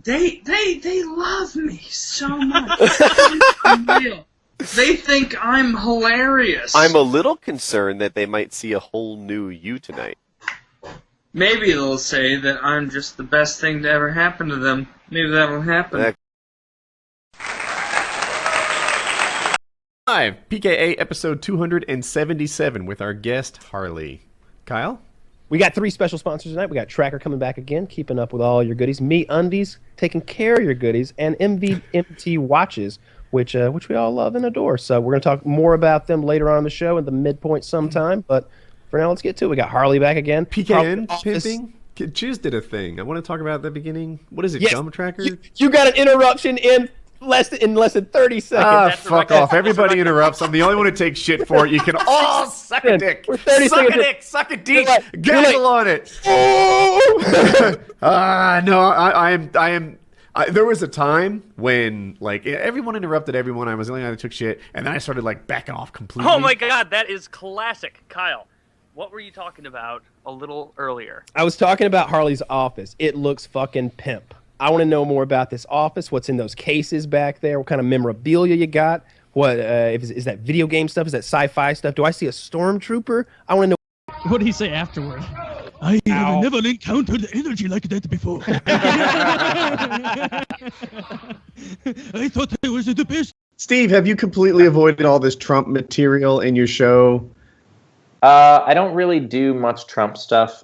They love me so much. Unreal. They think I'm hilarious. I'm a little concerned that they might see a whole new you tonight. Maybe they'll say that I'm just the best thing to ever happen to them. Maybe that will happen. Live, PKA episode 277 with our guest, Harley. Kyle? We got 3 special sponsors tonight. We got Tracker coming back again, keeping up with all your goodies. Me Undies, taking care of your goodies. And MVMT Watches, which we all love and adore. So we're going to talk more about them later on in the show at the midpoint sometime. But for now, let's get to it. We got Harley back again. PKN pimping? Chiz did a thing. I want to talk about the beginning. What is it, Gum Tracker? You got an interruption in less than 30 seconds. Ah, fuck off. Everybody interrupts. I'm the only one who takes shit for it. You can all suck a dick. We're 30 suck seconds. A dick. Suck a dick. Gaggle on it. No, I am. There was a time when, like, everyone interrupted everyone. I was the only guy that took shit, and then I started, like, backing off completely. Oh my god, that is classic. Kyle, what were you talking about a little earlier? I was talking about Harley's office. It looks fucking pimp. I want to know more about this office. What's in those cases back there? What kind of memorabilia you got? What is that video game stuff? Is that sci-fi stuff? Do I see a stormtrooper? I want to know. What did he say afterward? I have never encountered energy like that before. I thought I was the best. Steve, have you completely avoided all this Trump material in your show? I don't really do much Trump stuff.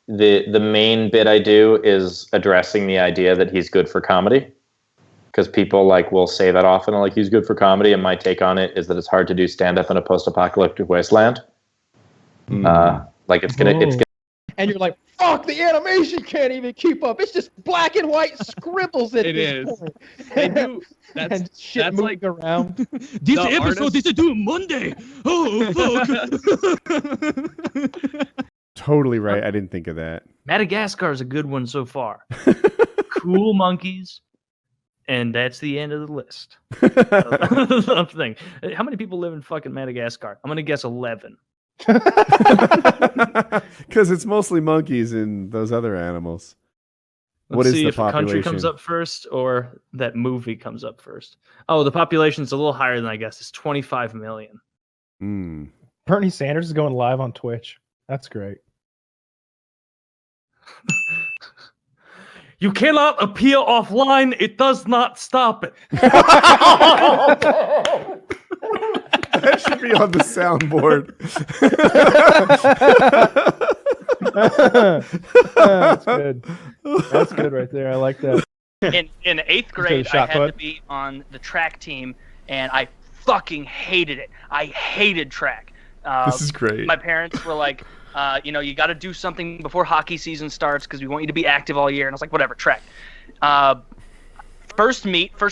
The main bit I do is addressing the idea that he's good for comedy, because people will say that often, like, he's good for comedy, and my take on it is that it's hard to do stand-up in a post-apocalyptic wasteland. It's gonna. And you're like, fuck, the animation can't even keep up. It's just black and white scribbles at this point. They do. That's moving around. This episode is due Monday. Oh, fuck. Totally right. I didn't think of that. Madagascar is a good one so far. Cool monkeys. And that's the end of the list. of thing. How many people live in fucking Madagascar? I'm going to guess 11. Because it's mostly monkeys and those other animals. Let's see if the country comes up first or that movie comes up first. Oh, the population's a little higher than I guess. It's 25 million. Bernie Sanders is going live on Twitch. That's great. You cannot appear offline. It does not stop it. That should be on the soundboard. That's good. That's good right there. I like that. In 8th grade, I had to be on the track team, and I fucking hated it. I hated track. This is great. My parents were like, you got to do something before hockey season starts because we want you to be active all year. And I was like, whatever, track. First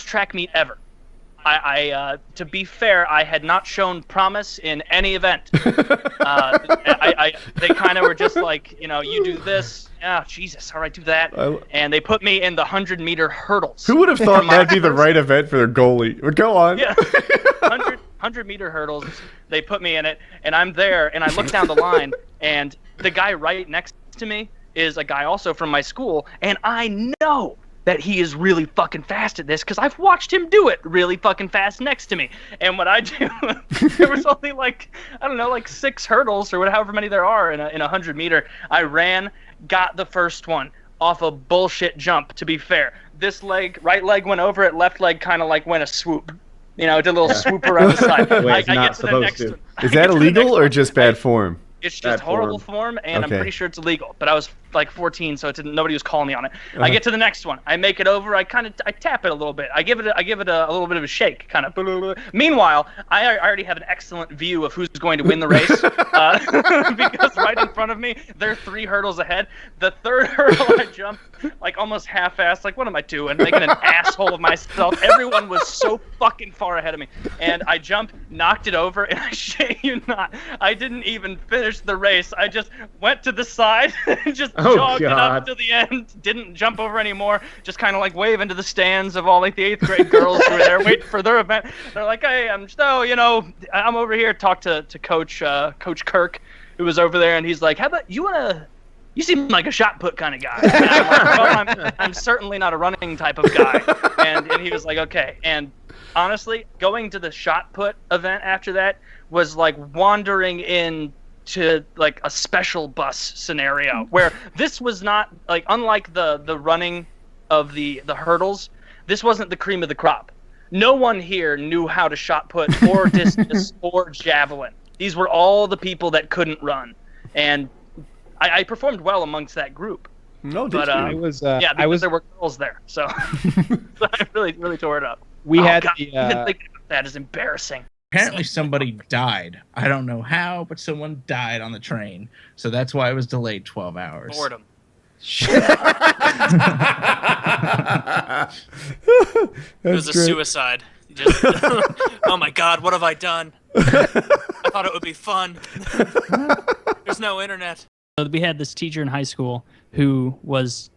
track meet ever. To be fair, I had not shown promise in any event. They kind of were just like, you do this. Oh, Jesus. All right, do that. And they put me in the 100-meter hurdles. Who would have thought that'd be the right event for their goalie? But go on. Yeah. 100-meter hurdles. They put me in it, and I'm there, and I look down the line, and the guy right next to me is a guy also from my school, and I know that he is really fucking fast at this because I've watched him do it really fucking fast next to me. And what I do, there was only 6 hurdles or however many there are in a 100-meter. I ran, got the first one off a bullshit jump, to be fair. This right leg went over it, left leg kind of went a swoop. Did a little swoop around the side. I get to the next one. Is that illegal or just bad form? It's just horrible form, and okay. I'm pretty sure it's illegal. But I was 14, so nobody was calling me on it. I get to the next one. I make it over. I tap it a little bit. I give it a little bit of a shake, kind of. Meanwhile, I already have an excellent view of who's going to win the race because right in front of me, they're 3 hurdles ahead. The 3rd hurdle, I jump almost half-assed. What am I doing? Making an asshole of myself. Everyone was so fucking far ahead of me, and I jumped, knocked it over, and I shit you not, I didn't even finish the race. I just went to the side and just jogged it up to the end. Didn't jump over anymore. Just kind of wave into the stands of all the 8th grade girls who were there waiting for their event. They're like, hey, I'm over here. Talk to Coach Kirk, who was over there, and he's like, how about you wanna you seem like a shot put kind of guy. And I'm like, well, I'm certainly not a running type of guy. And he was like, okay. And honestly, going to the shot put event after that was like wandering into like a special bus scenario where this was not like, unlike the running of the hurdles, this wasn't the cream of the crop. No one here knew how to shot put or discus or javelin. These were all the people that couldn't run. And I performed well amongst that group. No, did but, you? Because there were girls there, so, so I really tore it up. We had God, even thinking about that is embarrassing. Apparently somebody died. I don't know how, but someone died on the train, so that's why it was delayed 12 hours. Boredom. It was a suicide. Just, oh my God, what have I done? I thought it would be fun. There's no internet. So we had this teacher in high school who was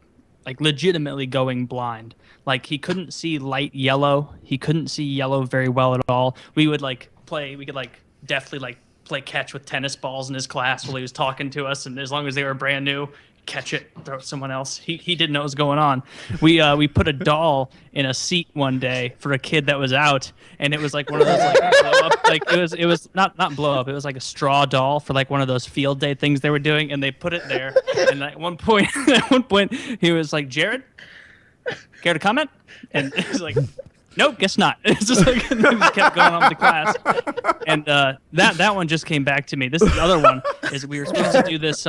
like legitimately going blind. Like he couldn't see light yellow. He couldn't see yellow very well at all. We could deftly play catch with tennis balls in his class while he was talking to us, and as long as they were brand new, catch it, throw it to someone else. He didn't know what was going on. We put a doll in a seat one day for a kid that was out, and it was like one of those like blow up, like it was not blow up. It was like a straw doll for like one of those field day things they were doing, and they put it there. And at one point he was like, "Jared, care to comment?" And it was like, "Nope, guess not." It's just like it just kept going on with the class, and that one just came back to me. This is the other one. Is we were supposed to do this.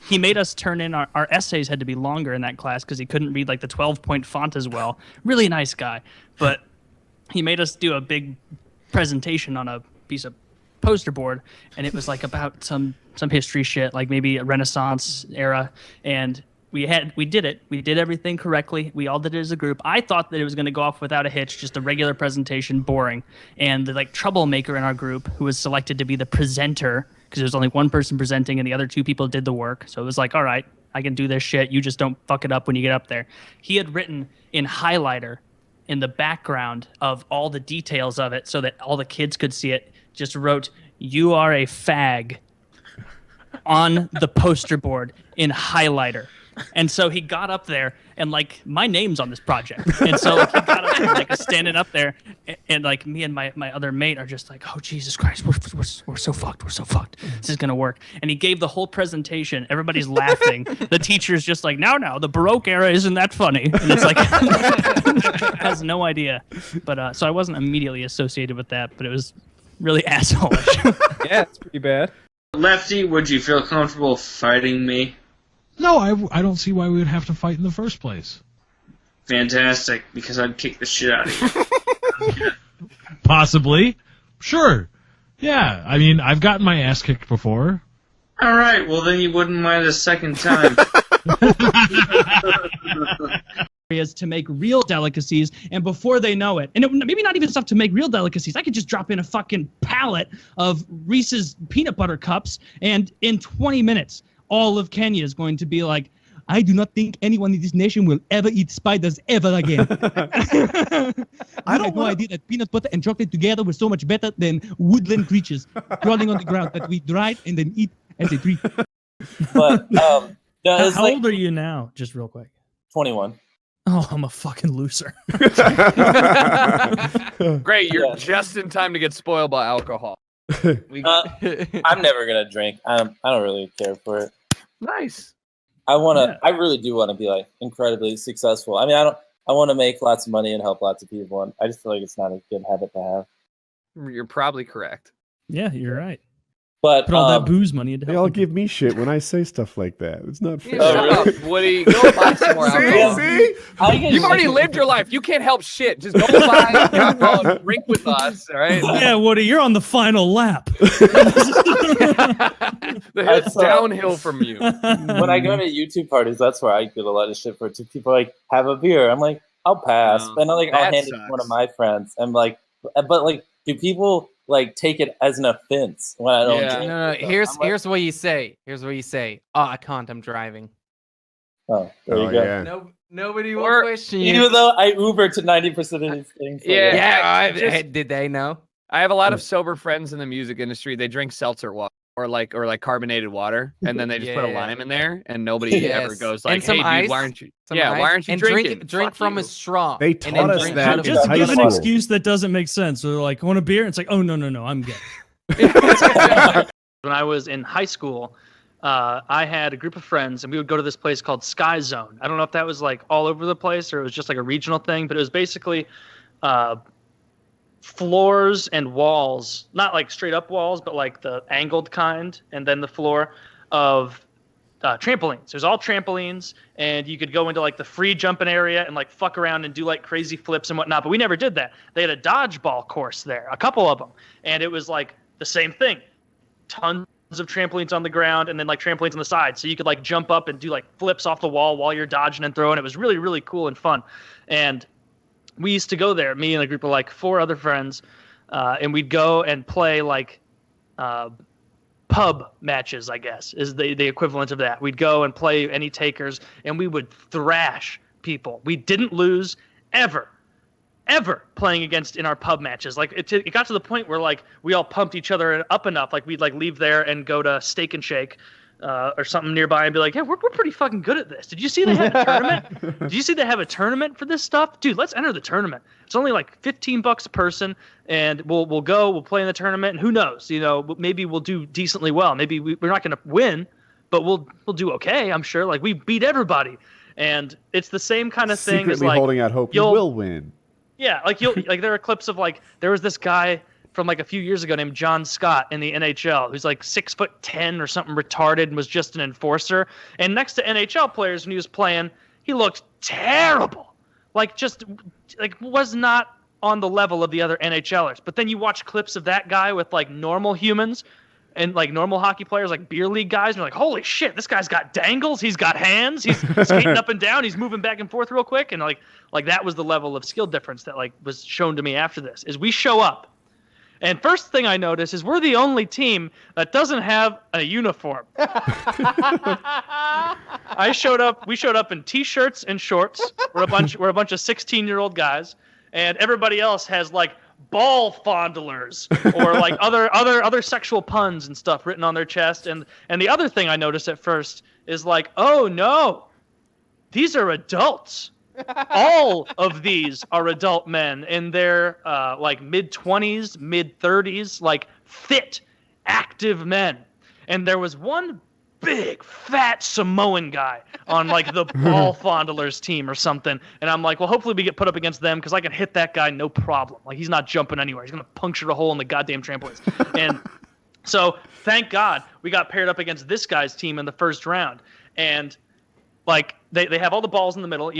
He made us turn in our essays had to be longer in that class because he couldn't read like the 12-point font as well. Really nice guy, but he made us do a big presentation on a piece of poster board, and it was like about some history shit, like maybe a Renaissance era, and we did it. We did everything correctly. We all did it as a group. I thought that it was going to go off without a hitch, just a regular presentation, boring. And the like troublemaker in our group, who was selected to be the presenter, because there was only one person presenting and the other two people did the work. So it was like, all right, I can do this shit. You just don't fuck it up when you get up there. He had written in highlighter in the background of all the details of it so that all the kids could see it, just wrote, "You are a fag," on the poster board in highlighter. And so he got up there, and like my name's on this project, and so like, he got up there, like standing up there, and like me and my other mate are just like, "Oh Jesus Christ, we're so fucked, we're so fucked. This is gonna work." And he gave the whole presentation. Everybody's laughing. The teacher's just like, "Now, the Baroque era isn't that funny," and it's like has no idea. But so I wasn't immediately associated with that, but it was really assholeish. Yeah, it's pretty bad. Lefty, would you feel comfortable fighting me? No, I don't see why we would have to fight in the first place. Fantastic, because I'd kick the shit out of you. Possibly. Sure. Yeah, I mean, I've gotten my ass kicked before. Alright, well then you wouldn't mind a second time. Areas to make real delicacies, and before they know it, and maybe not even stuff to make real delicacies, I could just drop in a fucking pallet of Reese's peanut butter cups, and in 20 minutes, all of Kenya is going to be like, "I do not think anyone in this nation will ever eat spiders ever again." I had no idea that peanut butter and chocolate together were so much better than woodland creatures crawling on the ground that we dried and then eat as a treat. But How old are you now? Just real quick. 21. Oh, I'm a fucking loser. Great, you're just in time to get spoiled by alcohol. I'm never gonna drink. I don't really care for it. Nice. I really do want to be like incredibly successful. I mean, I want to make lots of money and help lots of people, and I just feel like it's not a good habit to have. You're probably correct. Yeah, you're right. But put all that booze money into. They all give me shit when I say stuff like that. It's not fair. Shut up, Woody. Go buy some more alcohol. See? You've already lived your life. You can't help shit. Just go buy alcohol and drink with us, all right? Yeah, Woody, you're on the final lap. It's downhill from you. When I go to YouTube parties, that's where I get a lot of shit for it. People like, "Have a beer." I'm like, "I'll pass," and I'll hand it to one of my friends. I'm like, but like, do people like take it as an offense when I don't drink? No. Here's what you say. Here's what you say. "Oh, I can't. I'm driving." Oh, there you go. Yeah. No, nobody will question you. Even though I Uber to 90% of these things. Yeah. Did they know? I have a lot of sober friends in the music industry. They drink seltzer water. or like carbonated water, and then they just put a lime in there, and nobody ever goes like, And some "Hey, ice, dude, why aren't you? some Yeah, ice, why aren't you and drinking? Drink from a straw. They and taught then us drink that out of in Just high give an school. excuse that doesn't make sense. So they're like, want a beer? And it's like, oh, no, I'm good. When I was in high school, I had a group of friends, and we would go to this place called Sky Zone. I don't know if that was like all over the place or it was just like a regional thing, but it was basically floors and walls, not like straight up walls, but like the angled kind, and then the floor of trampolines. There's all trampolines, and you could go into like the free jumping area and like fuck around and do like crazy flips and whatnot. But we never did that. They had a dodgeball course there, a couple of them, and it was like the same thing. Tons of trampolines on the ground and then like trampolines on the side, so you could like jump up and do like flips off the wall while you're dodging and throwing. It was really, really cool and fun. And we used to go there, me and a group of like 4 other friends, and we'd go and play like pub matches, I guess, is the equivalent of that. We'd go and play any takers, and we would thrash people. We didn't lose ever playing against in our pub matches. Like it got to the point where like we all pumped each other up enough, like we'd like leave there and go to Steak and Shake or something nearby and be like, yeah, we're pretty fucking good at this. Did you see they have a tournament? Did you see they have a tournament for this stuff? Dude, let's enter the tournament. It's only like $15 a person, and we'll play in the tournament, and who knows, maybe we'll do decently well. Maybe we're not going to win, but we'll do okay, I'm sure. Like we beat everybody. And it's the same kind of thing as Secretly like holding out hope you will win. Yeah, like there are clips of like there was this guy from like a few years ago named John Scott in the NHL who's like 6'10" or something retarded and was just an enforcer. And next to NHL players when he was playing, he looked terrible. Like just like was not on the level of the other NHLers. But then you watch clips of that guy with like normal humans and like normal hockey players, like beer league guys, and you're like, holy shit, this guy's got dangles, he's got hands, he's skating up and down, he's moving back and forth real quick, and like that was the level of skill difference that like was shown to me after this. Is we show up, and first thing I notice is we're the only team that doesn't have a uniform. We showed up in t-shirts and shorts. We're a bunch of 16-year-old guys, and everybody else has like ball fondlers or like other sexual puns and stuff written on their chest. And the other thing I noticed at first is like, oh no, these are adults. All of these are adult men in their like mid-20s, mid-30s, like fit, active men. And there was one big fat Samoan guy on like the ball fondlers team or something, and I'm like, well, hopefully we get put up against them because I can hit that guy no problem. Like he's not jumping anywhere. He's gonna puncture a hole in the goddamn trampolines. And so thank God we got paired up against this guy's team in the first round. And like they have all the balls in the middle,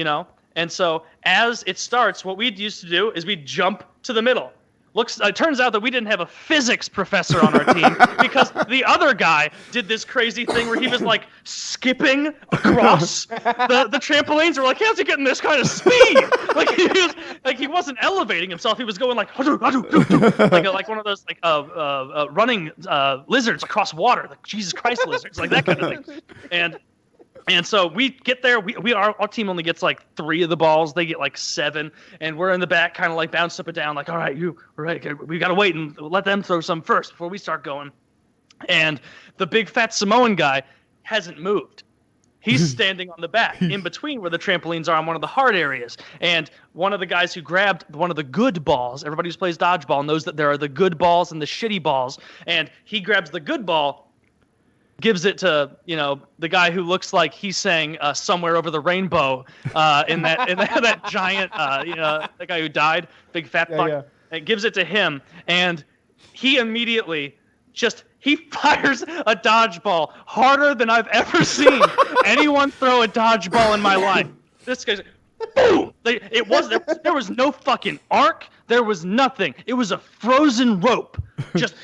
and so as it starts, what we'd used to do is we'd jump to the middle. It turns out that we didn't have a physics professor on our team because the other guy did this crazy thing where he was like skipping across the trampolines. We're like, how's he getting this kind of speed? Like he wasn't elevating himself. He was going like like one of those like running lizards across water, like Jesus Christ lizards, like that kind of thing. And so we get there. Our team only gets like 3 of the balls. They get like 7, and we're in the back, kind of like bouncing up and down. Like, all right, we got to wait and let them throw some first before we start going. And the big fat Samoan guy hasn't moved. He's standing on the back, in between where the trampolines are, on one of the hard areas. And one of the guys who grabbed one of the good balls, everybody who plays dodgeball knows that there are the good balls and the shitty balls. And he grabs the good ball, gives it to the guy who looks like he's saying "Somewhere Over the Rainbow" in that giant the guy who died, big fat fuck. Yeah. And gives it to him, and he immediately he fires a dodgeball harder than I've ever seen anyone throw a dodgeball in my life. This guy's boom! There was no fucking arc. There was nothing. It was a frozen rope. Just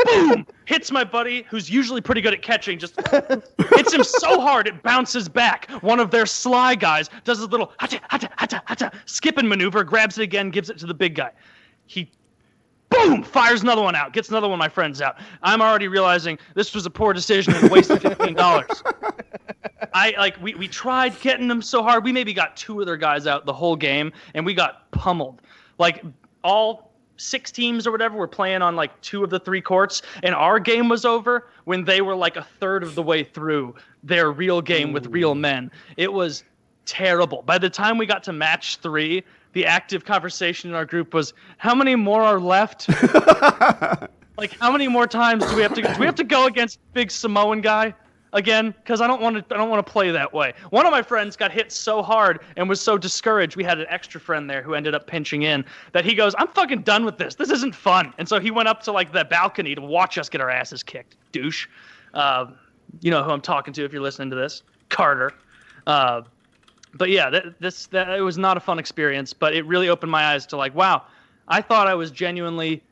boom! Hits my buddy, who's usually pretty good at catching, just hits him so hard it bounces back. One of their sly guys does his little skipping maneuver, grabs it again, gives it to the big guy. He boom! Fires another one out, gets another one of my friends out. I'm already realizing this was a poor decision and wasted $15. We tried getting them so hard. We maybe got 2 other guys out the whole game, and we got pummeled. Like all 6 teams or whatever were playing on like 2 of the 3 courts, and our game was over when they were like a third of the way through their real game with real men. It was terrible. By the time we got to match 3, the active conversation in our group was, how many more are left? Like, how many more times do we have to go? Do we have to go against big Samoan guy again? Because I don't want to play that way. One of my friends got hit so hard and was so discouraged. We had an extra friend there who ended up pinching in, that he goes, I'm fucking done with this. This isn't fun. And so he went up to like the balcony to watch us get our asses kicked. Douche. You know who I'm talking to if you're listening to this. Carter. But yeah, that it was not a fun experience, but it really opened my eyes to like, wow, I thought I was genuinely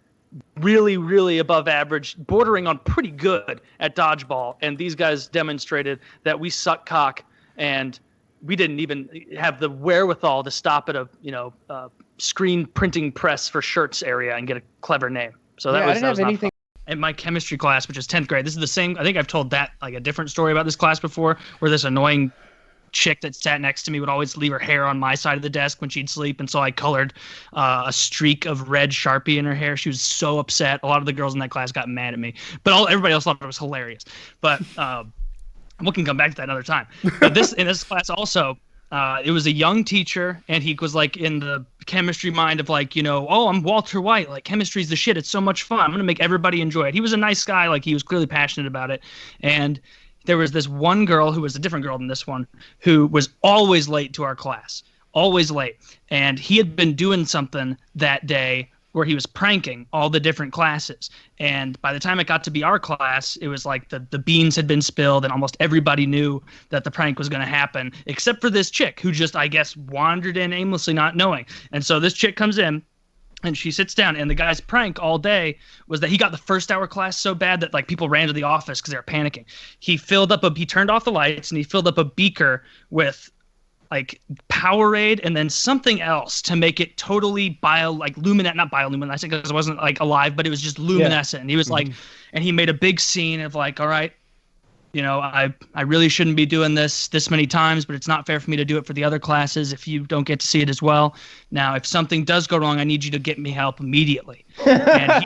really, really above average, bordering on pretty good at dodgeball, and these guys demonstrated that we suck cock, and we didn't even have the wherewithal to stop at a screen printing press for shirts area and get a clever name. So that was not fun. In my chemistry class, which is 10th grade, this is the same. I think I've told that like a different story about this class before, where this annoying chick that sat next to me would always leave her hair on my side of the desk when she'd sleep, and so I colored a streak of red Sharpie in her hair. She was so upset. A lot of the girls in that class got mad at me, but everybody else thought it was hilarious. But we can come back to that another time. But in this class also, it was a young teacher, and he was like in the chemistry mind of like, oh, I'm Walter White, like chemistry's the shit, it's so much fun, I'm gonna make everybody enjoy it. He was a nice guy, like he was clearly passionate about it. And there was this one girl who was a different girl than this one, who was always late to our class, always late. And he had been doing something that day where he was pranking all the different classes. And by the time it got to be our class, it was like the beans had been spilled, and almost everybody knew that the prank was going to happen, except for this chick who just, I guess, wandered in aimlessly, not knowing. And so this chick comes in, and she sits down, and the guy's prank all day was that he got the first hour class so bad that like people ran to the office because they were panicking. He turned off the lights, and he filled up a beaker with like Powerade and then something else to make it totally not bioluminescent because it wasn't like alive, but it was just luminescent. And he was like, and he made a big scene of like, all right, I really shouldn't be doing this many times, but it's not fair for me to do it for the other classes if you don't get to see it as well. Now, if something does go wrong, I need you to get me help immediately. And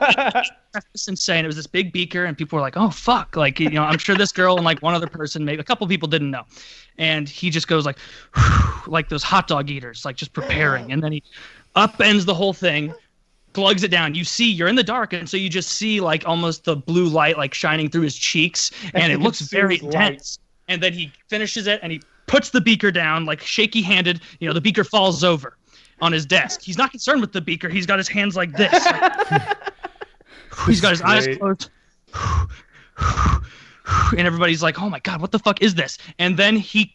it's insane. It was this big beaker, and people were like, oh, fuck. Like, I'm sure this girl and like one other person, maybe a couple people didn't know. And he just goes like, like those hot dog eaters, like just preparing. And then he upends the whole thing, plugs it down. You're in the dark, and so you just see like almost the blue light like shining through his cheeks, and it looks very intense. And then he finishes it, and he puts the beaker down like shaky handed. The beaker falls over on his desk. He's not concerned with the beaker. He's got his hands like this. He's got his eyes closed. And everybody's like, oh my God, what the fuck is this? And then he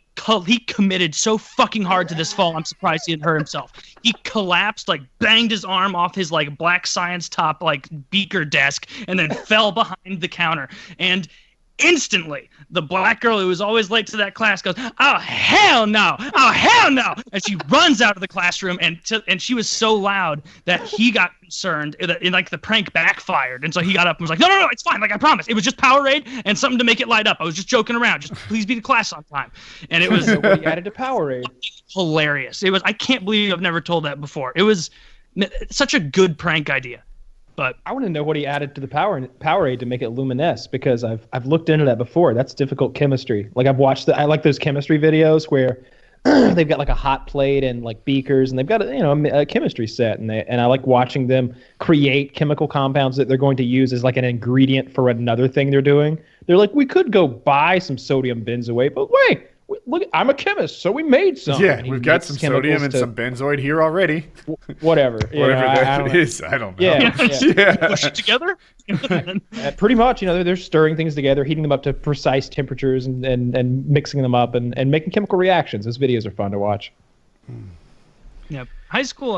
committed so fucking hard to this fall, I'm surprised he didn't hurt himself. He collapsed, like banged his arm off his like black science top like beaker desk, and then fell behind the counter. And instantly, the black girl who was always late to that class goes, oh, hell no! Oh, hell no! And she runs out of the classroom, and she was so loud that he got concerned, and like the prank backfired. And so he got up and was like, no, it's fine. Like, I promise. It was just Powerade and something to make it light up. I was just joking around. Just please be to class on time. And it was Nobody added to Powerade. Hilarious. I can't believe I've never told that before. It was such a good prank idea. But I want to know what he added to the Powerade to make it luminesce, because I've looked into that before. That's difficult chemistry. Like I like those chemistry videos where they've got like a hot plate and like beakers, and they've got a chemistry set, and I like watching them create chemical compounds that they're going to use as like an ingredient for another thing they're doing. They're like, we could go buy some sodium benzoate, but wait. Look, I'm a chemist, so we made some. Yeah, we've got some sodium and some benzoate here already. Whatever. That is, I don't know. Yeah. Push it together? Pretty much, they're stirring things together, heating them up to precise temperatures, and mixing them up and making chemical reactions. Those videos are fun to watch. Yeah, high school,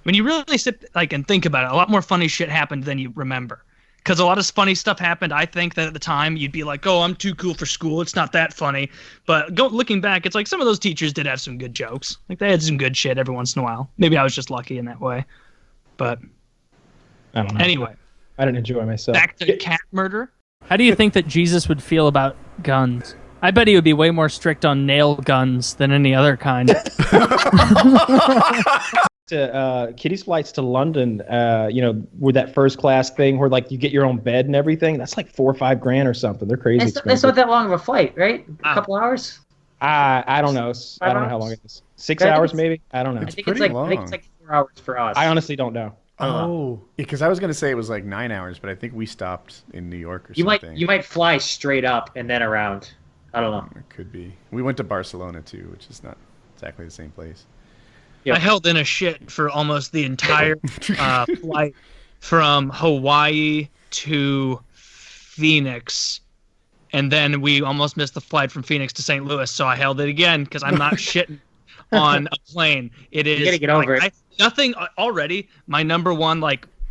when you really sit and think about it, a lot more funny shit happened than you remember. Because a lot of funny stuff happened. I think that at the time you'd be like, oh, I'm too cool for school. It's not that funny. But looking back, it's like some of those teachers did have some good jokes. Like they had some good shit every once in a while. Maybe I was just lucky in that way. But I don't know. Anyway. I didn't enjoy myself. Back to cat murder. How do you think that Jesus would feel about guns? I bet he would be way more strict on nail guns than any other kind. Kitty's flights to London, with that first class thing where like you get your own bed and everything. That's like $4 or $5 grand or something. They're crazy. That's not that long of a flight, right? A couple hours. I don't know. I don't know how long it is. 6 hours maybe. I don't know. I think it's like 4 hours for us. I honestly don't know. Oh, because I was gonna say it was like 9 hours, but I think we stopped in New York or something. You might fly straight up and then around. I don't know. It could be. We went to Barcelona too, which is not exactly the same place. I held in a shit for almost the entire flight from Hawaii to Phoenix. And then we almost missed the flight from Phoenix to St. Louis. So I held it again because I'm not shitting on a plane. It is. You gotta get over it. Nothing already. My number one,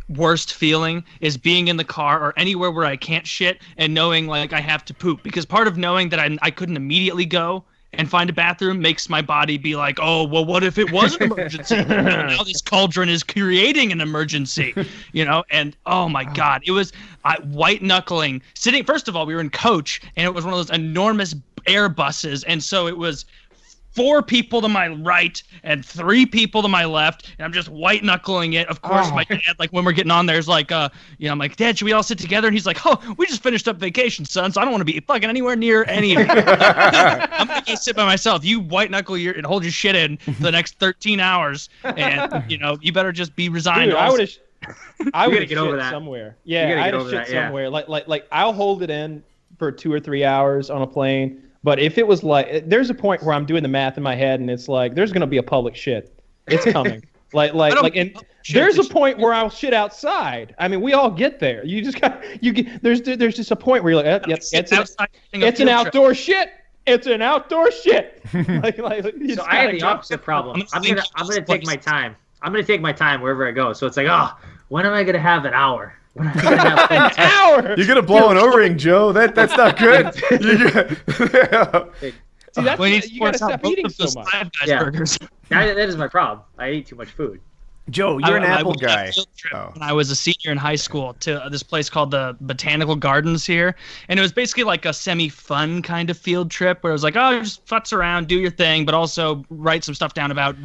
worst feeling is being in the car or anywhere where I can't shit and knowing I have to poop, because part of knowing that I couldn't immediately go and find a bathroom makes my body be like, oh, well, what if it was an emergency? Now this cauldron is creating an emergency, and oh my God, it was white knuckling sitting. First of all, we were in coach and it was one of those enormous air buses. And so it was 4 people to my right and 3 people to my left, and I'm just white knuckling it. Of course, my dad, when we're getting on there, is like, I'm like, Dad, should we all sit together? And he's like, oh, we just finished up vacation, son, so I don't want to be fucking anywhere near any of you. I'm gonna go sit by myself. You white knuckle and hold your shit in for the next 13 hours, and you better just be resigned. Dude, I would have get over shit that. somewhere. Yeah, I'd have shit somewhere. Like I'll hold it in for 2 or 3 hours on a plane. But if it was there's a point where I'm doing the math in my head and it's like, there's gonna be a public shit. It's coming. And there's a point where I'll shit outside. I mean, we all get there. You just there's just a point where you're like, yep, it's an outdoor shit. It's an outdoor shit. So I have the opposite problem. I'm gonna take my time. I'm gonna take my time wherever I go. So it's like, when am I gonna have an hour? When am I gonna have an hour? You're gonna blow an O-ring, Joe. That's not good. See, you gotta stop eating so much. Burgers. That is my problem. I eat too much food. Joe, you're an Apple went on a guy. field trip when I was a senior in high school to this place called the Botanical Gardens here, and it was basically like a semi-fun kind of field trip where it was like, oh, just futz around, do your thing, but also write some stuff down about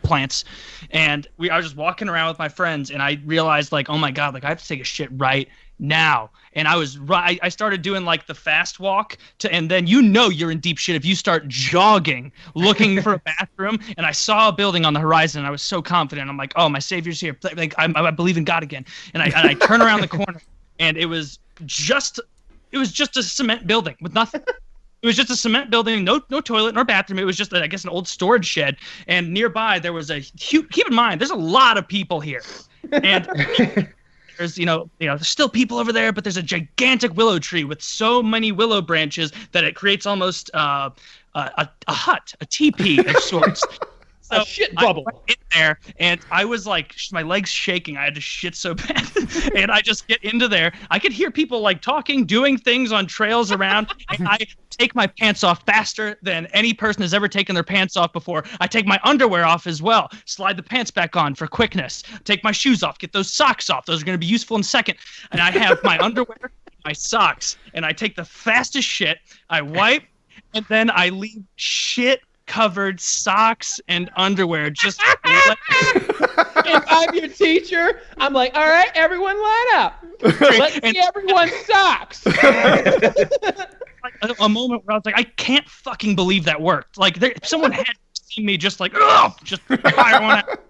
plants. And I was just walking around with my friends, and I realized oh my God, I have to take a shit right now. And I started doing the fast walk and then you're in deep shit if you start jogging looking for a bathroom. And I saw a building on the horizon and I was so confident. I'm like, oh, my savior's here. I believe in God again. And I turn around the corner and it was just a cement building with nothing. It was just a cement building, no toilet, nor bathroom. It was just, I guess, an old storage shed. And nearby there was keep in mind, there's a lot of people here. And there's, there's still people over there, but there's a gigantic willow tree with so many willow branches that it creates almost a hut, a teepee of sorts. So a shit bubble. I went in there, and I was my legs shaking. I had to shit so bad. And I just get into there. I could hear people talking, doing things on trails around. And I take my pants off faster than any person has ever taken their pants off before. I take my underwear off as well. Slide the pants back on for quickness. Take my shoes off. Get those socks off. Those are going to be useful in a second. And I have my underwear, my socks, and I take the fastest shit. I wipe, and then I leave shit-covered socks and underwear just if I'm your teacher, I'm like, all right, everyone line up. Let's see everyone's socks. A moment where I was like, I can't fucking believe that worked. Someone had seen me just fire one out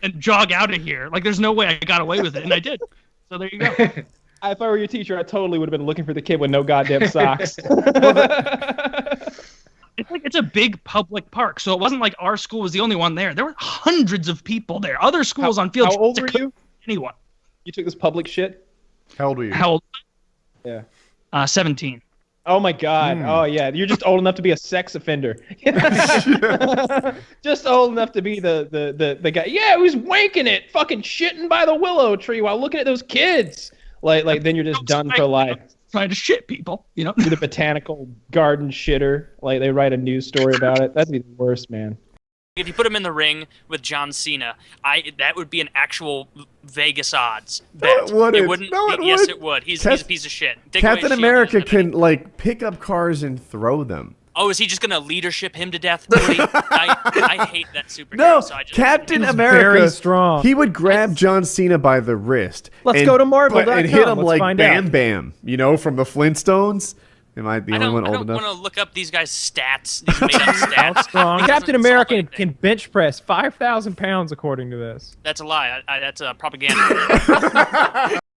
and jog out of here. There's no way I got away with it, and I did. So there you go. If I were your teacher, I totally would have been looking for the kid with no goddamn socks. It's a big public park, so it wasn't like our school was the only one there. There were hundreds of people there. Other schools on field. How old were you? Anyone? You took this public shit? How old were you? How old? Yeah. 17. Oh my God. Oh yeah. You're just old enough to be a sex offender. Just old enough to be the guy. Yeah, who's wanking it, fucking shitting by the willow tree while looking at those kids. Then you're just done for life. Trying to shit people, You're the botanical garden shitter. They write a news story about it. That'd be the worst, man. If you put him in the ring with John Cena, that would be an actual Vegas odds bet. No, it wouldn't. No, it yes, would. it would. He's a piece of shit. Captain America can pick up cars and throw them. Oh, is he just gonna leadership him to death? I hate that superhero. No, so I just, Captain He's America. very strong. He would grab John Cena by the wrist. Let's go to Marvel.com. And hit him Let's like find Bam out. Bam, from the Flintstones. Am I the only one old I don't enough? want to look up these guys' stats. These made up stats. Strong. It Captain doesn't solve America anything. can bench press 5,000 pounds, according to this. That's a lie. That's propaganda.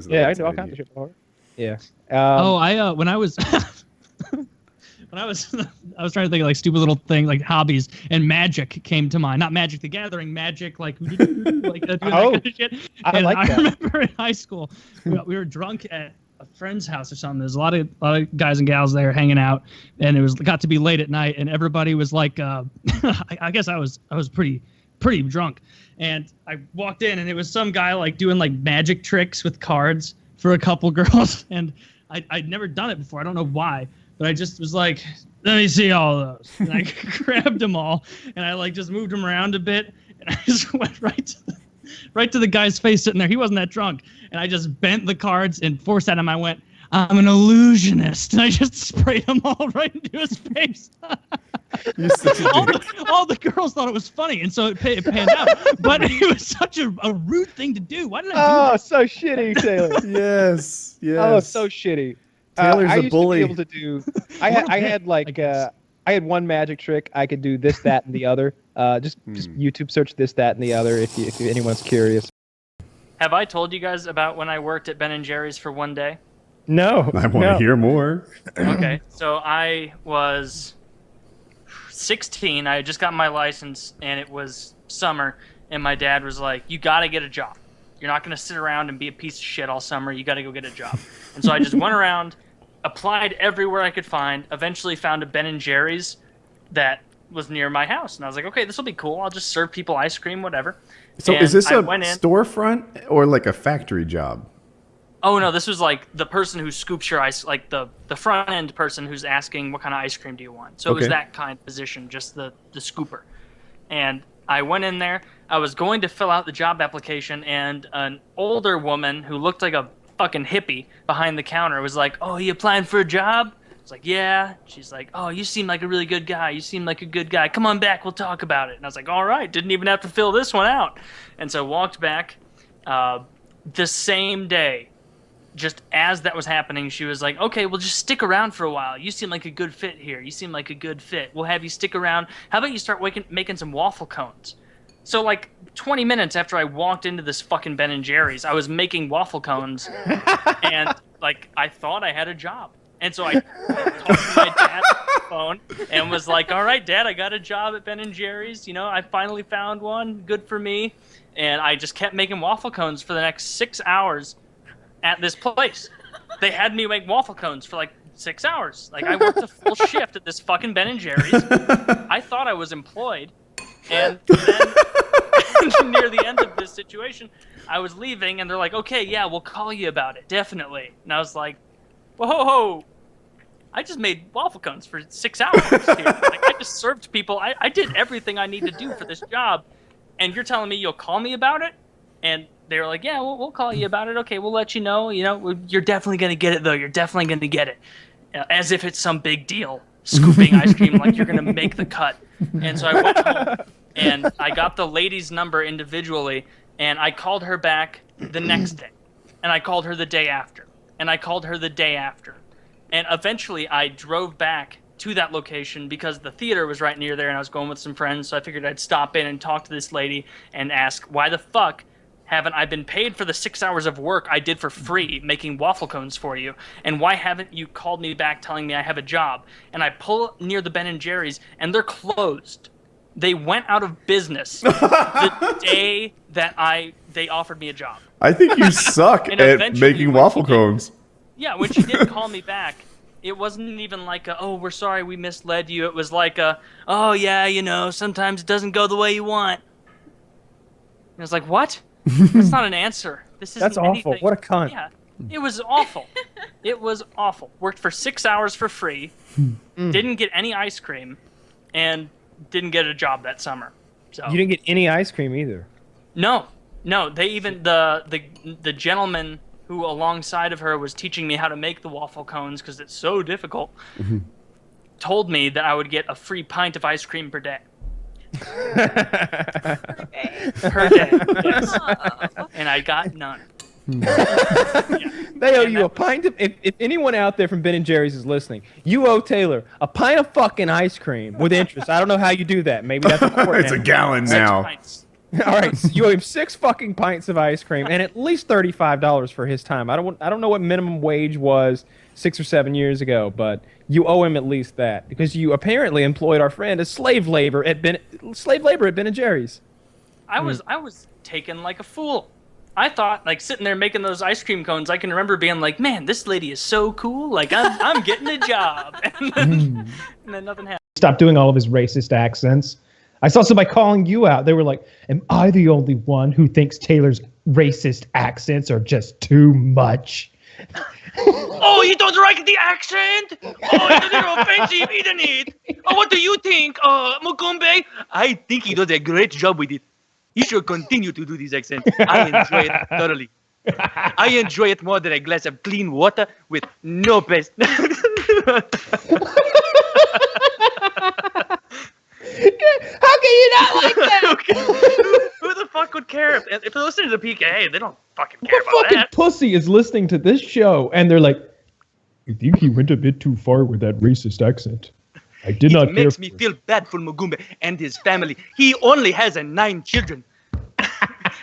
Yeah, I do all kinds of shit before. Yeah. When I was I was trying to think of like stupid little things like hobbies, and magic came to mind. Not Magic the Gathering, magic like doing that kind of shit. I And like I that. remember in high school we were drunk at a friend's house or something. There's a lot of guys and gals there hanging out, and it got to be late at night, and everybody was like, I guess I was pretty drunk, and I walked in, and it was some guy like doing like magic tricks with cards for a couple girls, and I'd never done it before. I don't know why, but I just was like, let me see all of those, and I grabbed them all, and I like just moved them around a bit, and I just went right to the guy's face sitting there. He wasn't that drunk. And I just bent the cards and forced at him. I went, I'm an illusionist. And I just sprayed them all right into his face. You're such a all the girls thought it was funny. And so it panned out. But it was such a rude thing to do. Why did I do that? Oh, so shitty, Taylor. Yes. Oh, so shitty. Taylor's I a used bully. To be able to do. I had like I had one magic trick. I could do this, that, and the other. Just YouTube search this, that, and the other if anyone's curious. Have I told you guys about when I worked at Ben & Jerry's for one day? No. I want to hear more. Okay, so I was 16. I had just got my license, and it was summer, and my dad was like, you got to get a job. You're not going to sit around and be a piece of shit all summer. You got to go get a job. And so I just went around, applied everywhere I could find, eventually found a Ben & Jerry's that was near my house. And I was like, okay, this will be cool. I'll just serve people ice cream, whatever. So And is this I a went in. storefront or like a factory job? Oh, no, this was like the person who scoops your ice, like the front end person who's asking what kind of ice cream do you want. So it was Okay. that kind of position, just the scooper. And I went in there. I was going to fill out the job application, and an older woman who looked like a fucking hippie behind the counter was like, oh, you applying for a job? I was like, yeah. She's like, oh, you seem like a really good guy. You seem like a good guy. Come on back. We'll talk about it. And I was like, all right. Didn't even have to fill this one out. And so walked back. The same day, just as that was happening, she was like, okay, well, just stick around for a while. You seem like a good fit here. You seem like a good fit. We'll have you stick around. How about you start making some waffle cones? So, like, 20 minutes after I walked into this fucking Ben & Jerry's, I was making waffle cones, and, like, I thought I had a job. And so I talked to my dad on the phone and was like, all right, Dad, I got a job at Ben & Jerry's. You know, I finally found one. Good for me. And I just kept making waffle cones for the next 6 hours at this place. They had me make waffle cones for, like, 6 hours. Like, I worked a full shift at this fucking Ben & Jerry's. I thought I was employed. And then near the end of this situation, I was leaving, and they're like, okay, yeah, we'll call you about it, definitely. And I was like, whoa, I just made waffle cones for 6 hours here. Like, I just served people. I did everything I need to do for this job, and you're telling me you'll call me about it? And they were like, yeah, we'll call you about it. Okay, we'll let you know. You know, you're definitely going to get it, though. You're definitely going to get it. As if it's some big deal, scooping ice cream like you're going to make the cut. And so I went home, and I got the lady's number individually, and I called her back the next day. And I called her the day after. And I called her the day after. And eventually I drove back to that location because the theater was right near there, and I was going with some friends, so I figured I'd stop in and talk to this lady and ask, why the fuck haven't I been paid for the 6 hours of work I did for free making waffle cones for you? And why haven't you called me back telling me I have a job? And I pull up near the Ben & Jerry's, and they're closed. They went out of business the day that they offered me a job. I think you suck And at eventually making waffle cones. Yeah, when she did call me back, it wasn't even like oh, we're sorry we misled you. It was like oh yeah, you know, sometimes it doesn't go the way you want. And I was like, what? That's not an answer. This isn't That's awful. anything. What a cunt. Yeah, it was awful. It was awful. Worked for 6 hours for free, didn't get any ice cream, and didn't get a job that summer. So You didn't get any ice cream either. no. They even the gentleman who alongside of her was teaching me how to make the waffle cones because it's so difficult. told me that I would get a free pint of ice cream per day. Per day, yes. And I got none. They owe you a pint of. If anyone out there from Ben and Jerry's is listening, you owe Taylor a pint of fucking ice cream with interest. I don't know how you do that. Maybe that's It's a gallon now. All right, so you owe him 6 fucking pints of ice cream and at least $35 for his time. I don't know what minimum wage was 6 or 7 years ago, but you owe him at least that because you apparently employed our friend as slave labor at Ben and Jerry's. I was taken like a fool. I thought, like, sitting there making those ice cream cones, I can remember being like, man, this lady is so cool. Like, I'm getting a job. And then nothing happened. Stop doing all of his racist accents. I saw somebody calling you out. They were like, am I the only one who thinks Taylor's racist accents are just too much? Oh, you don't like the accent? Oh, it's a little offensive, isn't it? Oh, what do you think, Mukumbe? I think he does a great job with it. He should continue to do these accents. I enjoy it thoroughly. I enjoy it more than a glass of clean water with no pest. How can you not like that? Who the fuck would care? If they're listening to the PKA, they don't fucking care What about fucking that. pussy is listening to this show and they're like, I think he went a bit too far with that racist accent. I did not It care. makes me feel bad for Mugumbe and his family. He only has 9 children.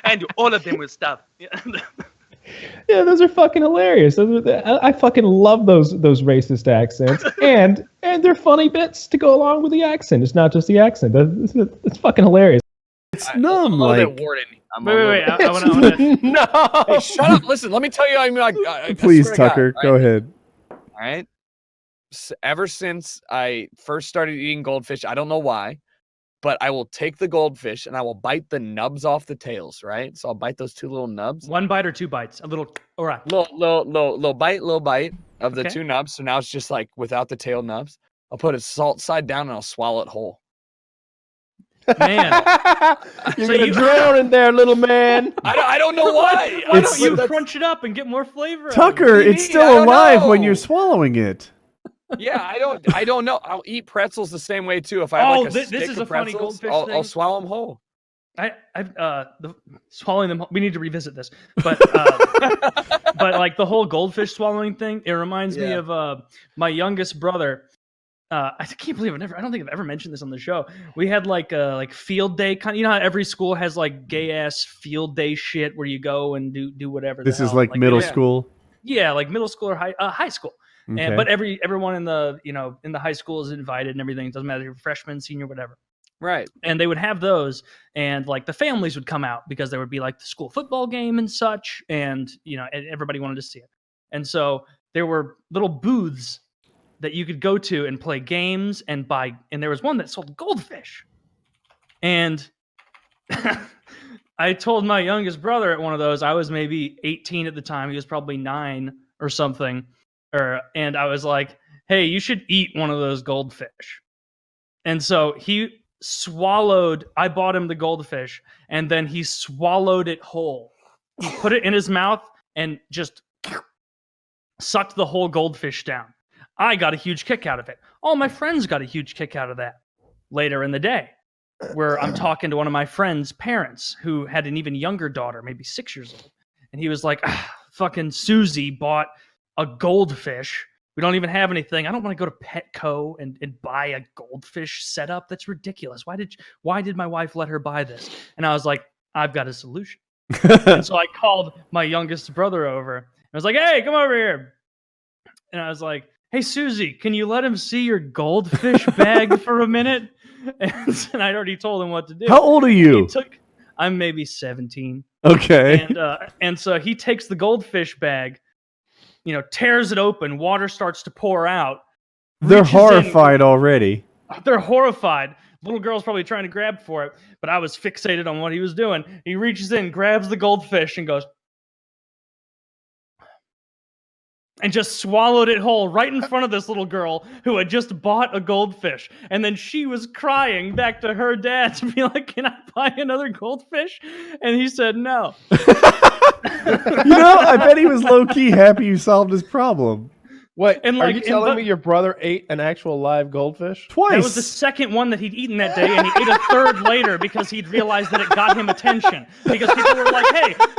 And all of them will stop. Yeah, those are fucking hilarious. I fucking love those racist accents, and they're funny bits to go along with the accent. It's not just the accent. It's fucking hilarious. It's numb, Like, Warden. Wait. I want to. No. Hey, shut up. Listen, let me tell you. I Please, swear to God, Tucker, all go right? ahead. All right. Ever since I first started eating goldfish, I don't know why, but I will take the goldfish and I will bite the nubs off the tails, right? So I'll bite those 2 little nubs. 1 bite or 2 bites? A little, all right. Little bite of the Okay. 2 nubs. So now it's just like without the tail nubs. I'll put it salt side down and I'll swallow it whole. Man, You're gonna drown in there, little man. I don't know why. Why don't you crunch it up and get more flavor? out of it? Tucker, it's still alive when you're swallowing it. Yeah, I don't know. I'll eat pretzels the same way too. If I have like a this stick is of a funny pretzels, goldfish I'll thing. swallow them whole. Swallowing them. We need to revisit this, but like the whole goldfish swallowing thing, it reminds me of my youngest brother. I can't believe I don't think I've ever mentioned this on the show. We had like field day kind. You know how every school has like gay ass field day shit where you go and do whatever. This the is hell. like middle school. Yeah, like middle school or high school. Okay. And but everyone in the in the high school is invited and everything. It doesn't matter if you're freshman, senior, whatever. Right. And they would have those, and like the families would come out because there would be like the school football game and such, and and everybody wanted to see it. And so there were little booths that you could go to and play games and buy. And there was one that sold goldfish. And I told my youngest brother at one of those, I was maybe 18 at the time. He was probably 9 or something. And I was like, hey, you should eat one of those goldfish. And so he swallowed, I bought him the goldfish, and then he swallowed it whole. He put it in his mouth and just sucked the whole goldfish down. I got a huge kick out of it. All my friends got a huge kick out of that. Later in the day, where I'm talking to one of my friend's parents who had an even younger daughter, maybe 6 years old. And he was like, fucking Susie bought a goldfish. We don't even have anything. I don't want to go to Petco and buy a goldfish setup. That's ridiculous. Why did my wife let her buy this? And I was like, I've got a solution. And so I called my youngest brother over. I was like, hey, come over here. And I was like, hey, Susie, can you let him see your goldfish bag for a minute? And I'd already told him what to do. How old are you? I'm maybe 17. Okay. And so he takes the goldfish bag, tears it open. Water starts to pour out. They're horrified already. They're horrified. Little girl's probably trying to grab for it, but I was fixated on what he was doing. He reaches in, grabs the goldfish, and goes, and just swallowed it whole right in front of this little girl who had just bought a goldfish. And then she was crying back to her dad to be like, can I buy another goldfish? And he said no. I bet he was low-key happy you solved his problem. Wait, And, are like, you in telling the- me your brother ate an actual live goldfish? That was the second one that he'd eaten that day, and he ate a third later because he'd realized that it got him attention. Because people were like,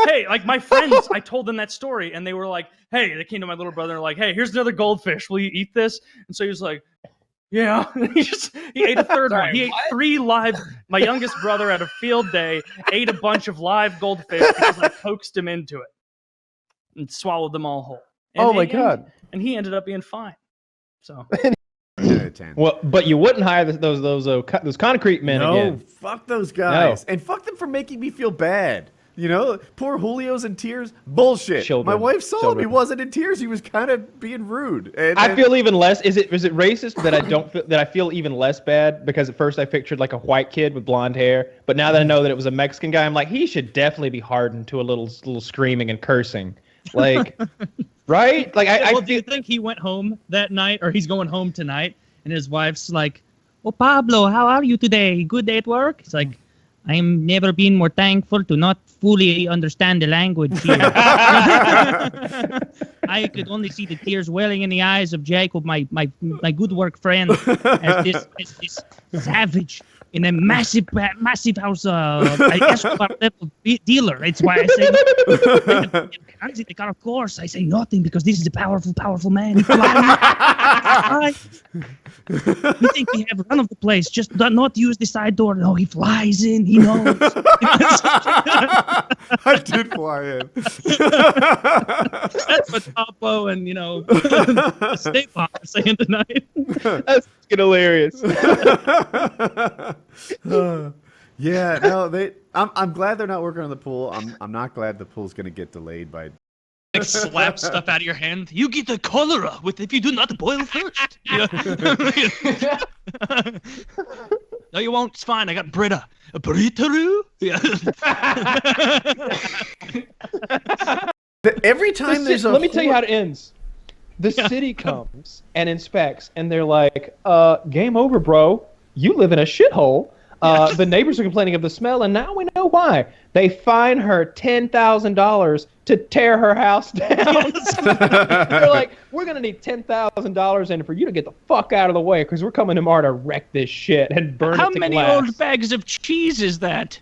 hey, like my friends, I told them that story, and they were like, hey, they came to my little brother and were like, hey, here's another goldfish. Will you eat this? And so he was like, yeah. he ate a third one. He ate 3 live. My youngest brother at a field day ate a bunch of live goldfish because I coaxed him into it and swallowed them all whole. Oh my God. And he ended up being fine. So. Well, but you wouldn't hire those concrete men No, again. fuck those guys. And fuck them for making me feel bad. You know, poor Julio's in tears. Bullshit. My wife saw him. He wasn't in tears. He was kind of being rude. I feel even less. Is it racist that I don't feel, that I feel even less bad because at first I pictured like a white kid with blonde hair, but now that I know that it was a Mexican guy, I'm like, he should definitely be hardened to a little screaming and cursing, like, right? Like, well, do you think he went home that night, or he's going home tonight, and his wife's like, "Oh, Pablo, how are you today? Good day at work?" He's like, "I'm never been more thankful to not fully understand the language here. I could only see the tears welling in the eyes of Jacob, my good work friend, as this savage in a massive house, Escobar level dealer. It's why I say, of course, I say nothing because this is a powerful man. He flies. You think we have run of the place? Just not use the side door. No, he flies in. He knows." I did fly in. That's what Pablo and the State Farm are saying tonight. That's fucking hilarious. Yeah, no, I'm glad they're not working on the pool. I'm not glad the pool's gonna get delayed by. Like slap stuff out of your hand. You get the cholera if you do not boil first. No, you won't. It's fine. I got Brita. A burrito? Yeah. Every time there's a let me tell you how it ends. The city comes and inspects, and they're like, game over, bro. You live in a shithole. The neighbors are complaining of the smell, and now we know why. They fine her $10,000 to tear her house down. They're like, we're going to need $10,000 in for you to get the fuck out of the way because we're coming tomorrow to wreck this shit and burn How it to many glass. old bags of cheese is that?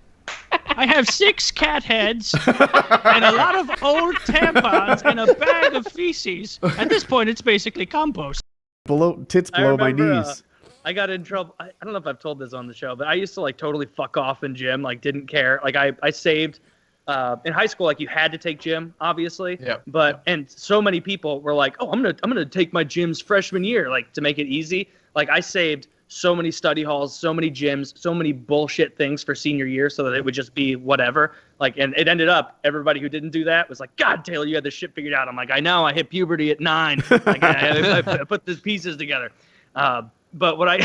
I have 6 cat heads and a lot of old tampons and a bag of feces. At this point, it's basically compost. Tits below my knees. I got in trouble. I don't know if I've told this on the show, but I used to like totally fuck off in gym, like didn't care. Like I saved in high school, like you had to take gym, obviously. Yeah. And so many people were like, "Oh, I'm gonna take my gyms freshman year, like to make it easy." Like I saved so many study halls, so many gyms, so many bullshit things for senior year, so that it would just be whatever. Like, and it ended up everybody who didn't do that was like, "God, Taylor, you had this shit figured out." I'm like, "I know. I hit puberty at 9. Like I put the pieces together." But what I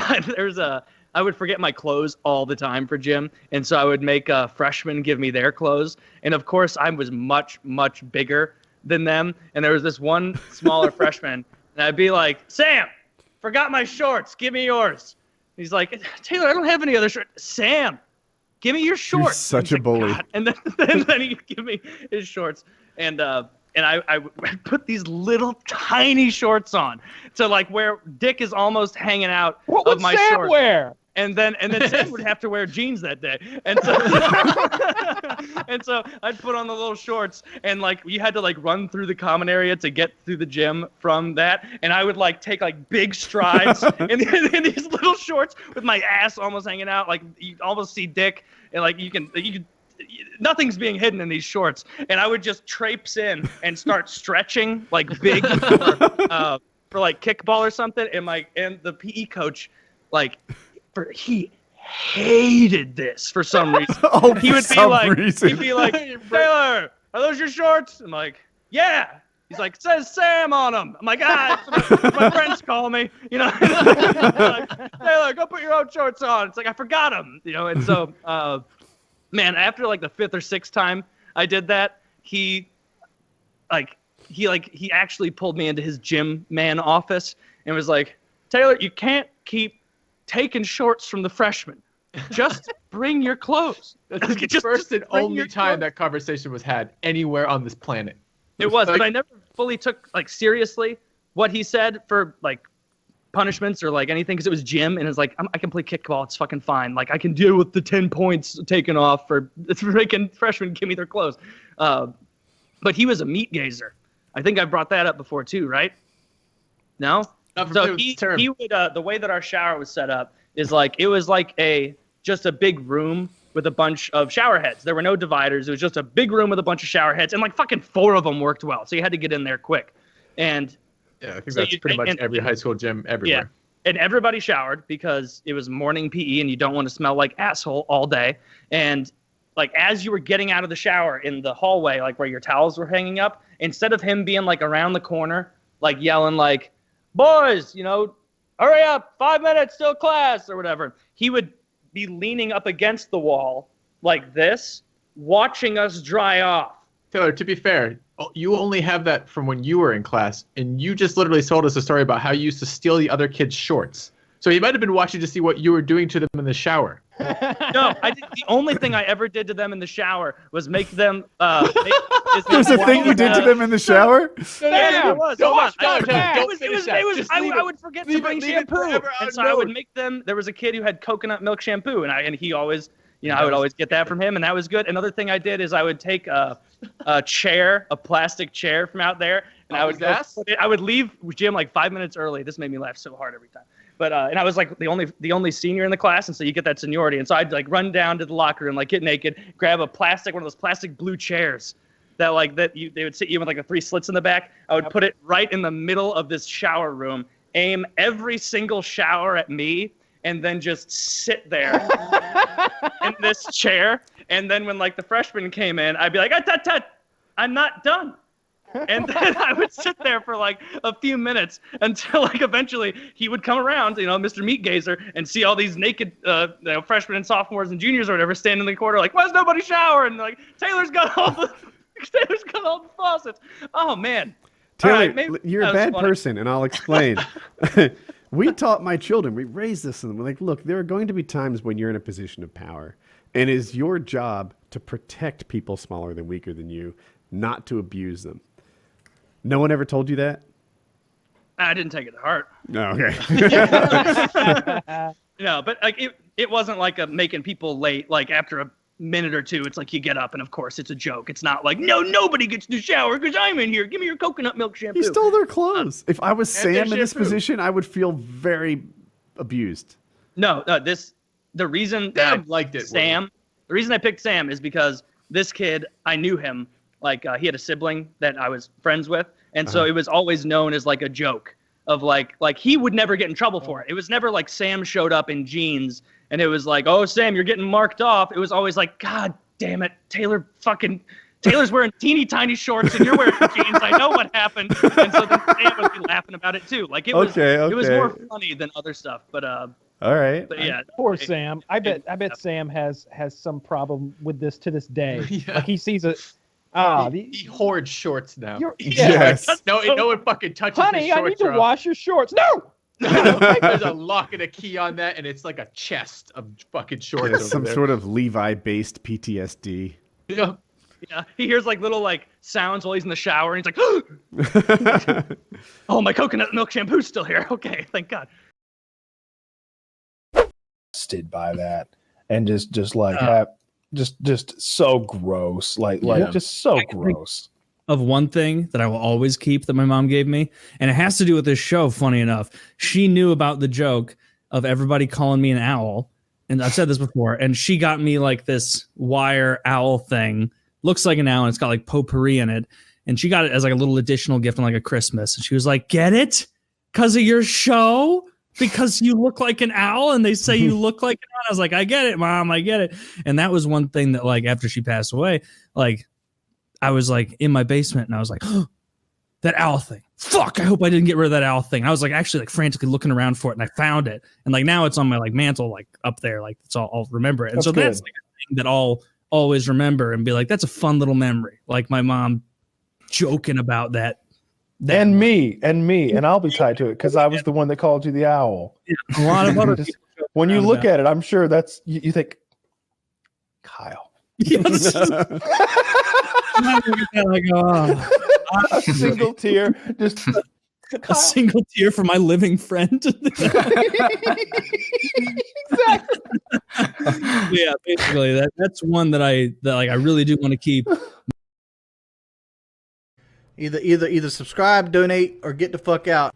would forget my clothes all the time for gym, and so I would make freshmen give me their clothes, and of course I was much bigger than them, and there was this one smaller freshman, and I'd be like, "Sam, forgot my shorts, give me yours." He's like, "Taylor, I don't have any other shorts." "Sam, give me your shorts." You're such a bully. God. And then he'd give me his shorts, and I put these little tiny shorts on to like where dick is almost hanging out What of would my Sam shorts. wear? And then Sam would have to wear jeans that day. And so and so I'd put on the little shorts, and like you had to like run through the common area to get through the gym from that. And I would like take like big strides in these little shorts with my ass almost hanging out, like you almost see dick, and like you can nothing's being hidden in these shorts. And I would just traipse in and start stretching like big for like kickball or something. And the PE coach, like, he hated this for some reason. He would be like, "Taylor, are those your shorts?" I'm like, "Yeah." He's like, "Says Sam on them." I'm like, my friends call me, like, "Taylor, go put your own shorts on." It's like, I forgot them, and so, man, after like the 5th or 6th time I did that, he actually pulled me into his gym man office and was like, "Taylor, you can't keep taking shorts from the freshmen. Just bring your clothes." That's the first and only time that conversation was had anywhere on this planet. It was, but I never fully took like seriously what he said for like punishments or like anything, because it was gym, and it's like I can play kickball, it's fucking fine. Like I can deal with the 10 points taken off for making freshmen give me their clothes. But he was a meat gazer. I think I brought that up before too, right? No. So he would the way that our shower was set up is like it was like just a big room with a bunch of shower heads. There were no dividers. It was just a big room with a bunch of shower heads, and like fucking 4 of them worked well. So you had to get in there quick. And yeah, I think that's pretty much every high school gym everywhere. Yeah, and everybody showered because it was morning PE, and you don't want to smell like asshole all day. And like as you were getting out of the shower in the hallway, like where your towels were hanging up, instead of him being like around the corner, like yelling like, "Boys, you know, hurry up, 5 minutes till class," or whatever, he would be leaning up against the wall like this, watching us dry off. Taylor, to be fair, you only have that from when you were in class, and you just literally told us a story about how you used to steal the other kids' shorts. So he might have been watching to see what you were doing to them in the shower. No, the only thing I ever did to them in the shower was make them. There's a thing you did to them in the shower? Yeah, it was. I would forget to bring shampoo, and so I would make them. There was a kid who had coconut milk shampoo, and he always, I would always get that from him, and that was good. Another thing I did is I would take a plastic chair from out there, and I would leave gym like 5 minutes early. This made me laugh so hard every time. But and I was like the only senior in the class, and so you get that seniority. And so I'd like run down to the locker room, like get naked, grab one of those plastic blue chairs that they would sit you with like the 3 slits in the back. I would put it right in the middle of this shower room, aim every single shower at me, and then just sit there in this chair. And then when like the freshmen came in, I'd be like, I'm not done. And then I would sit there for like a few minutes until like eventually he would come around, Mr. Meat Gazer, and see all these naked freshmen and sophomores and juniors or whatever standing in the corner like, why's nobody showering? And like, Taylor's got all the faucets. Oh man. Taylor, you're a bad person, and I'll explain. We taught my children, we raised this in them. We're like, look, there are going to be times when you're in a position of power, and it is your job to protect people smaller than weaker than you, not to abuse them. No one ever told you that? I didn't take it to heart. No, okay. No, but like it wasn't like making people late. Like after a minute or two, it's like you get up, and of course it's a joke. It's not like nobody gets to shower because I'm in here. Give me your coconut milk shampoo. You stole their clothes. If I was Sam in this position, I would feel very abused. No, the reason that I liked it. The reason I picked Sam is because this kid, I knew him. Like he had a sibling that I was friends with, and so it was always known as like a joke of like he would never get in trouble for it. It was never like Sam showed up in jeans and it was like, oh Sam, you're getting marked off. It was always like, God damn it, Taylor's wearing teeny tiny shorts and you're wearing jeans. I know what happened, and so then Sam would be laughing about it too. Like it was more funny than other stuff. But all right. But yeah, poor Sam. I bet Sam has some problem with this to this day. Yeah. Like he sees it. He hoards shorts now. Yes. No one fucking touches Honey, his shorts. I need to wash your shorts. No! There's a lock and a key on that, and it's like a chest of fucking shorts. Yeah, some sort of Levi-based PTSD. Yeah. Yeah, he hears like little like sounds while he's in the shower, and he's like, "Oh, my coconut milk shampoo's still here." Okay, thank God. Did by that, and just like just so gross, just so gross. Of one thing that I will always keep that my mom gave me, and it has to do with this show. Funny enough, she knew about the joke of everybody calling me an owl, and I've said this before, and she got me like this wire owl thing. Looks like an owl, and it's got like potpourri in it, and she got it as like a little additional gift on like a Christmas, and she was like, "Get it? Because of your show? Because you look like an owl and they say you look like an owl." I was like, I get it, Mom, I get it. And that was one thing that like after she passed away, like I was like in my basement and I was like, oh, that owl thing. Fuck, I hope I didn't get rid of that owl thing. I was like actually like frantically looking around for it and I found it. And like now it's on my like mantle, like up there, like it's all I'll remember it. And that's so good. That's like a thing that I'll always remember and be like, that's a fun little memory. Like my mom joking about that. And me, and I'll be tied to it because I was the one that called you the owl. Yeah, a lot of other people. When you look at it, I'm sure that's you think, Kyle. Yes. A single tear, just a single tear for my living friend. Yeah, basically that's one that I really do want to keep. Either subscribe, donate, or get the fuck out.